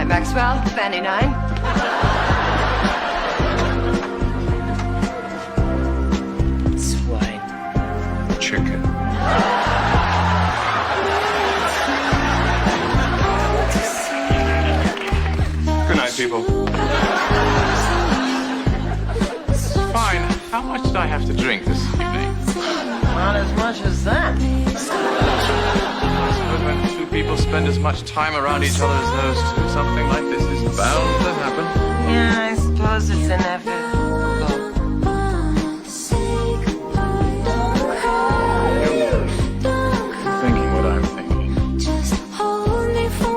Maxwell, Fanny 9. Swine. Chicken. Good night, people. Fine. How much do I have to drink this evening? Not as much as that. I suppose when two people spend as much time around each other as those two, something like this is bound to happen. Yeah, I suppose it's inevitable. Thinking what I'm thinking.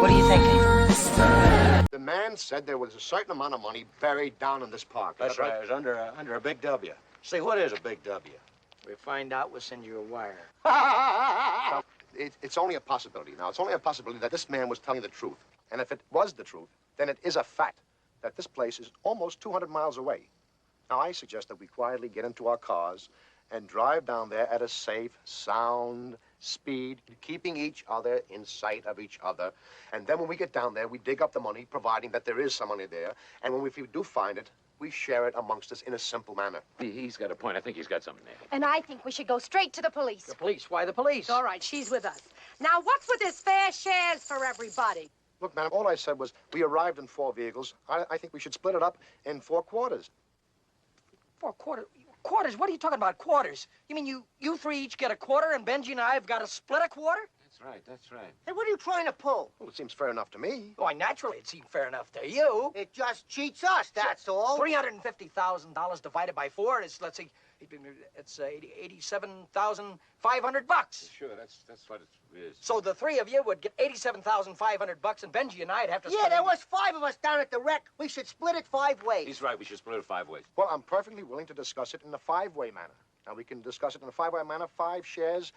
What are you thinking? The man said there was a certain amount of money buried down in this park. That's right. It was under a big W. See, what is a big W? We find out, we'll send you a wire. Now, it's only a possibility. Now, it's only a possibility that this man was telling the truth. And if it was the truth, then it is a fact that this place is almost 200 miles away. Now, I suggest that we quietly get into our cars and drive down there at a safe, sound speed, keeping each other in sight of each other. And then when we get down there, we dig up the money, providing that there is some money there. And if we do find it, we share it amongst us in a simple manner. He's got a point. I think he's got something there. And I think we should go straight to the police. The police? Why the police? All right, she's with us. Now, what's with this fair shares for everybody? Look, madam, all I said was we arrived in 4 vehicles. I think we should split it up in 4 quarters. 4 quarters? Quarters? What are you talking about, quarters? You mean you three each get a quarter and Benji and I have got to split a quarter? That's right, that's right. Hey, what are you trying to pull? Well, it seems fair enough to me. Why, naturally, it seemed fair enough to you. It just cheats us, that's all. $350,000 divided by 4 is, let's see, it's $87,500. Sure, that's what it is. So the 3 of you would get $87,500, and Benji and I'd have to Yeah, split there it. was 5 of us down at the wreck. We should split it 5 ways. He's right. We should split it 5 ways. Well, I'm perfectly willing to discuss it in a 5-way manner. Now, we can discuss it in a 5-way manner, 5 shares.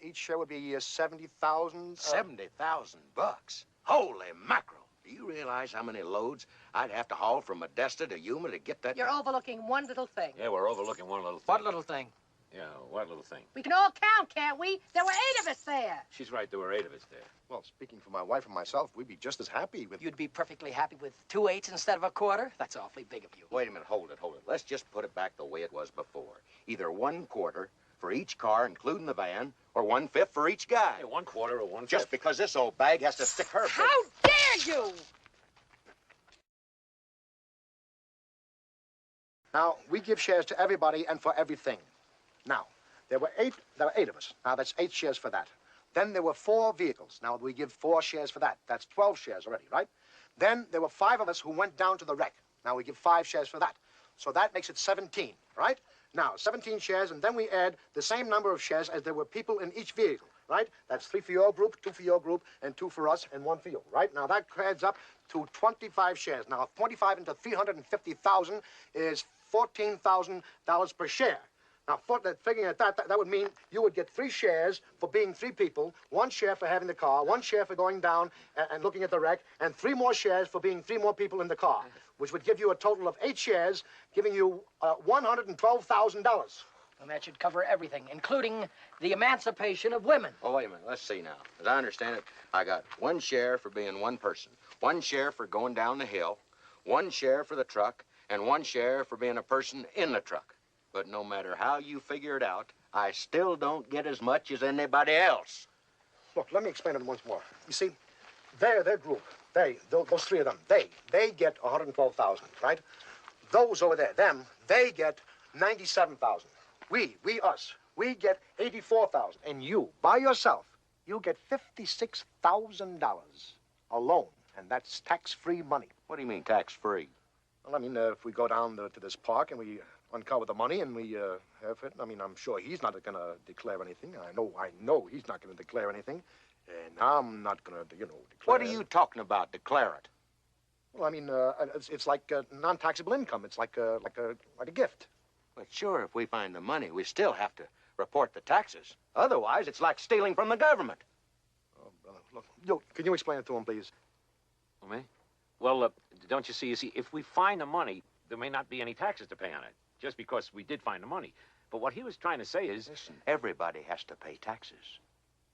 Each share would be 70,000. $70,000. Holy mackerel. Do you realize how many loads I'd have to haul from Modesto to Yuma to get that? You're overlooking one little thing. Yeah, we're overlooking one little thing. What little thing? Yeah, what little thing? We can all count, can't we? There were 8 of us there. She's right. There were 8 of us there. Well, speaking for my wife and myself, we'd be just as happy with... You'd be perfectly happy with 2 8s instead of a quarter? That's awfully big of you. Wait a minute. Hold it. Let's just put it back the way it was before. Either 1 quarter for each car, including the van, or 1/5 for each guy. Hey, 1 quarter or 1/5. Just because this old bag has to stick her... How dare you! Now, we give shares to everybody and for everything. Now, there were 8 of us. Now, that's 8 shares for that. Then there were 4 vehicles. Now, we give 4 shares for that. That's 12 shares already, right? Then there were 5 of us who went down to the wreck. Now, we give 5 shares for that. So that makes it 17, right? Now, 17 shares, and then we add the same number of shares as there were people in each vehicle, right? That's 3 for your group, 2 for your group, and 2 for us, and 1 for you, right? Now, that adds up to 25 shares. Now, 25 into 350,000 is $14,000 per share. Now, figuring at that would mean you would get 3 shares for being 3 people, 1 share for having the car, 1 share for going down and looking at the wreck, and 3 more shares for being 3 more people in the car, which would give you a total of 8 shares, giving you $112,000. And that should cover everything, including the emancipation of women. Oh, wait a minute. Let's see now. As I understand it, I got 1 share for being 1 person, 1 share for going down the hill, 1 share for the truck, and 1 share for being a person in the truck. But no matter how you figure it out, I still don't get as much as anybody else. Look, let me explain it once more. You see, their group, those 3 of them, they get 112,000, right? Those over there, they get 97,000. Us, we get 84,000. And you, by yourself, you get $56,000 alone. And that's tax-free money. What do you mean, tax-free? Well, I mean, if we go down to this park and we uncover the money and we have it, I mean, I'm sure he's not going to declare anything. I know he's not going to declare anything. And I'm not going to, declare. What are you talking about, declare it? Well, I mean, it's like non-taxable income. It's like a gift. But sure, if we find the money, we still have to report the taxes. Otherwise, it's like stealing from the government. Oh, brother, look, can you explain it to him, please? Oh, me? Well, don't you see, if we find the money, there may not be any taxes to pay on it, just because we did find the money. But what he was trying to say is... Listen, everybody has to pay taxes.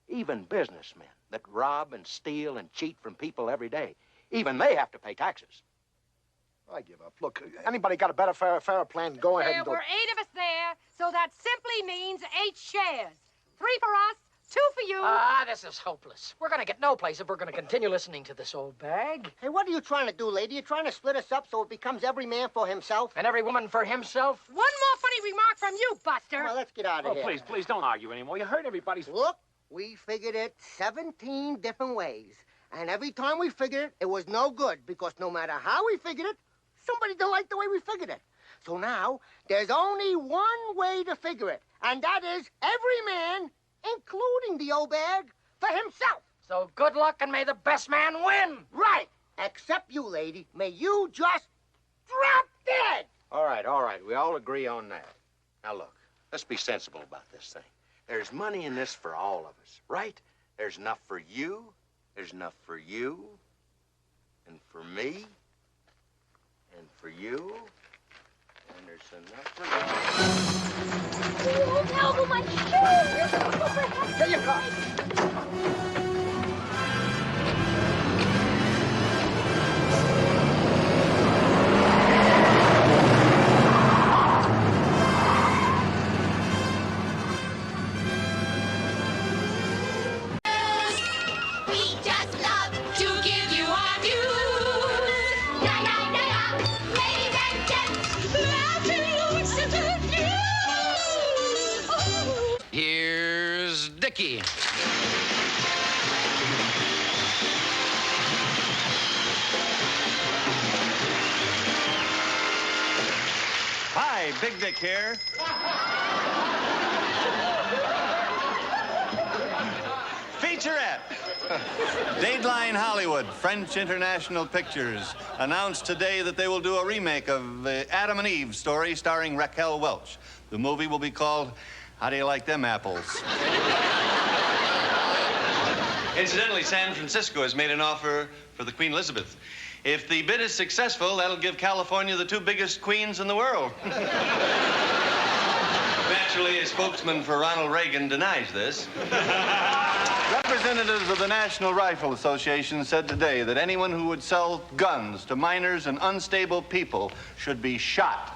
Even businessmen that rob and steal and cheat from people every day. Even they have to pay taxes. I give up. Look, anybody got a better, fairer plan? Go ahead and do There it. were 8 of us there, so that simply means 8 shares. 3 for us, 2 for you. This is hopeless. We're gonna get no place if we're gonna continue listening to this old bag. Hey, what are you trying to do, lady? You're trying to split us up so it becomes every man for himself? And every woman for himself? One more funny remark from you, Buster. Well, let's get out of Oh, here. please, don't argue anymore. You heard everybody's... Look, we figured it 17 different ways. And every time we figured it, it was no good, because no matter how we figured it, somebody didn't like the way we figured it. So now, there's only one way to figure it, and that is every man, including the old bag, for himself. So good luck and may the best man win. Right. Except you, lady. May you just drop dead. All right. We all agree on that. Now, look, let's be sensible about this thing. There's money in this for all of us, right? There's enough for you. There's enough for you. And for me. And for you. And there's enough for you. Oh, no, my shoes! Here you go. We just love to give you our news. Yeah, yeah, yeah. Ladies and gents, let's listen to news. Here's Dickie. Hi, Big Dick here. Featurette. Dateline Hollywood, French International Pictures, announced today that they will do a remake of the Adam and Eve story starring Raquel Welch. The movie will be called How Do You Like Them Apples? Incidentally, San Francisco has made an offer for the Queen Elizabeth. If the bid is successful, that'll give California the 2 biggest queens in the world. Naturally, a spokesman for Ronald Reagan denies this. Representatives of the National Rifle Association said today that anyone who would sell guns to minors and unstable people should be shot.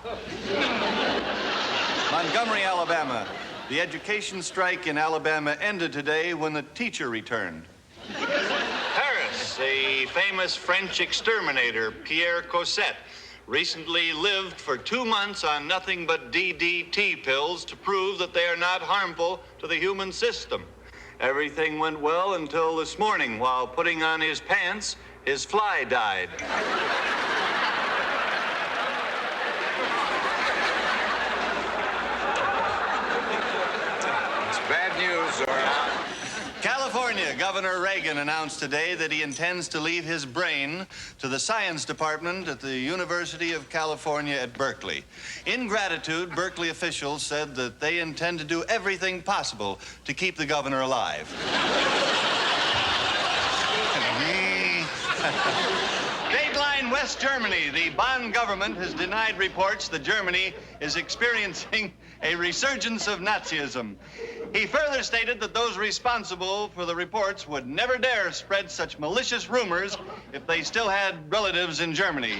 Montgomery, Alabama. The education strike in Alabama ended today when the teacher returned. Paris, a famous French exterminator, Pierre Cosette, recently lived for 2 months on nothing but DDT pills to prove that they are not harmful to the human system. Everything went well until this morning. While putting on his pants, his fly died. It's bad news, Zora. California Governor Reagan announced today that he intends to leave his brain to the science department at the University of California at Berkeley. In gratitude, Berkeley officials said that they intend to do everything possible to keep the governor alive. Dateline West Germany. The Bonn government has denied reports that Germany is experiencing a resurgence of Nazism. He further stated that those responsible for the reports would never dare spread such malicious rumors if they still had relatives in Germany.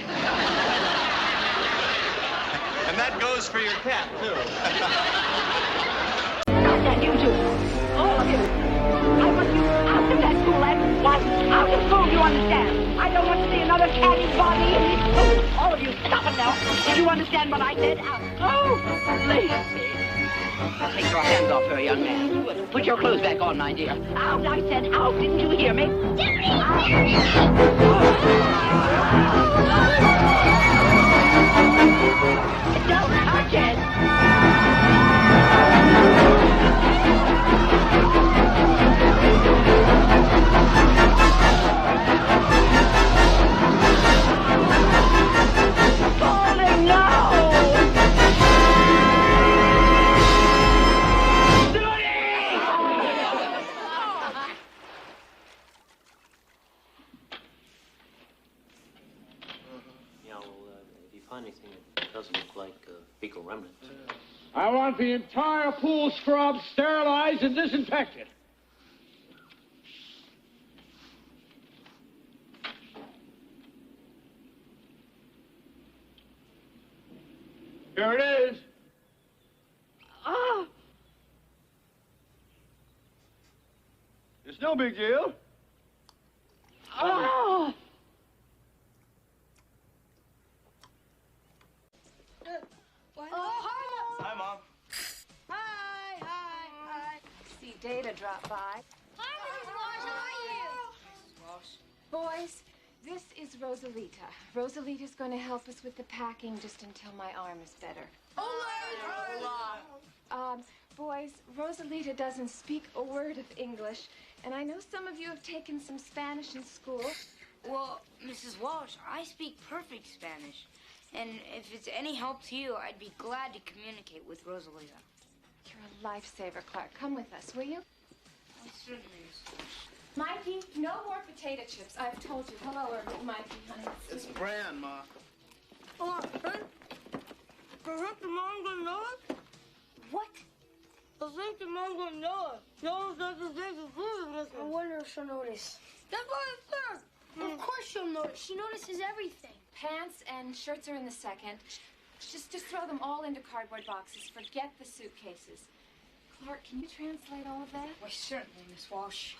And that goes for your cat, too. And you two, all of you, I want you out of that school at once. Out of school, you understand? I don't want to see another catty body in this school. All of you, stop it now. Did you understand what I said? Oh, Lacey. Take your hands off her, young man. Put your clothes back on, my dear. Out, I said, out. Didn't you hear me? Don't touch it. find anything that doesn't look like fecal remnants. I want the entire pool scrubbed, sterilized, and disinfected. Here it is. Oh! It's no big deal. Oh! What? Oh, Hi, Mom. Hi. See Data drop by. Hi, Mrs. Walsh. How are you? Boys, this is Rosalita. Rosalita's going to help us with the packing just until my arm is better. Boys, Rosalita doesn't speak a word of English, and I know some of you have taken some Spanish in school. Well, Mrs. Walsh, I speak perfect Spanish. And if it's any help to you, I'd be glad to communicate with Rosalita. You're a lifesaver, Clark. Come with us, will you? I certainly is. Mikey, no more potato chips. I've told you. Hello, Mikey, honey. It's Bran, Ma. Oh, I think the mom gonna know it? What? I think the mom gonna know it. No one does the food in this one. I wonder if she'll notice. That's what I said. Of course she'll notice. She notices everything. Pants and shirts are in the second. Just throw them all into cardboard boxes. Forget the suitcases. Clark, can you translate all of that? Why, certainly, Miss Walsh.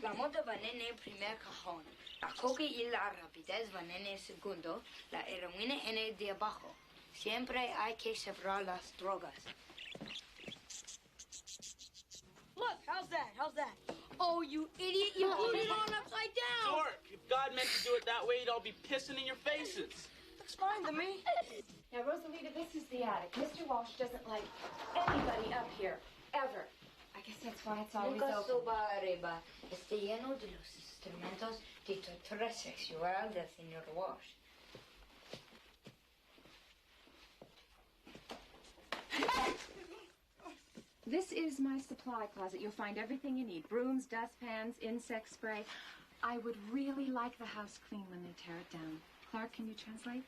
La moda va nene en primer cajón. La coca y la rapidez van en el segundo. La heroína en el de abajo. Siempre hay que separar las drogas. Look, how's that? How's that? Oh, you idiot! You put it on upside down. Dork, if God meant to do it that way, you'd all be pissing in your faces. Looks fine to me. Now, Rosalita, this is the attic. Mr. Walsh doesn't like anybody up here, ever. I guess that's why it's always Nunca open. suba arriba. Está lleno de los instrumentos de tortura sexual del señor Walsh. This is my supply closet. You'll find everything you need. Brooms, dustpans, insect spray. I would really like the house clean when they tear it down. Clark, can you translate?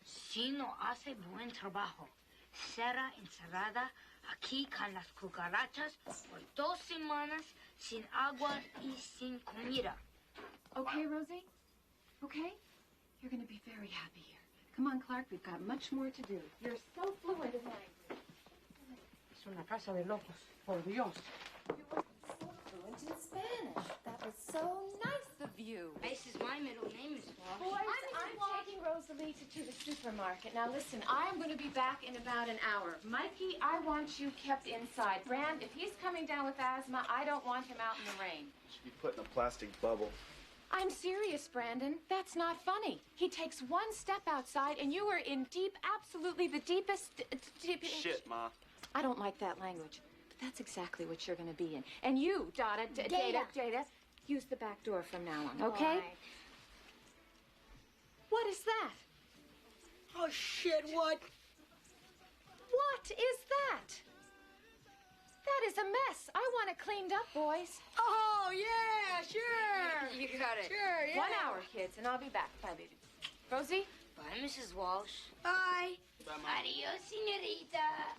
Si no hace buen trabajo. Será encerrada aquí con las cucarachas por 2 semanas sin agua y sin comida. Okay, Rosie? Okay? You're going to be very happy here. Come on, Clark. We've got much more to do. You're so fluent in language. Es una casa de locos. Por Dios. You were so fluent in Spanish. That was so nice of you. This is my middle name, Miss Walsh. Boys, I'm taking Rosalita to the supermarket. Now, listen, I am going to be back in about an hour. Mikey, I want you kept inside. Brand, if he's coming down with asthma, I don't want him out in the rain. Should be put in a plastic bubble. I'm serious, Brandon. That's not funny. He takes one step outside, and you are in deep, absolutely the deepest... Shit, Ma. I don't like that language, but that's exactly what you're going to be in. And you, Dada, Jada, use the back door from now on, okay? All right. What is that? Oh, shit, what? What is that? That is a mess. I want it cleaned up, boys. Oh, yeah, sure. You got it. Sure, yeah. 1 hour, kids, and I'll be back. Bye, baby. Rosie? Bye, Mrs. Walsh. Bye. Bye, Ma. Adios, señorita.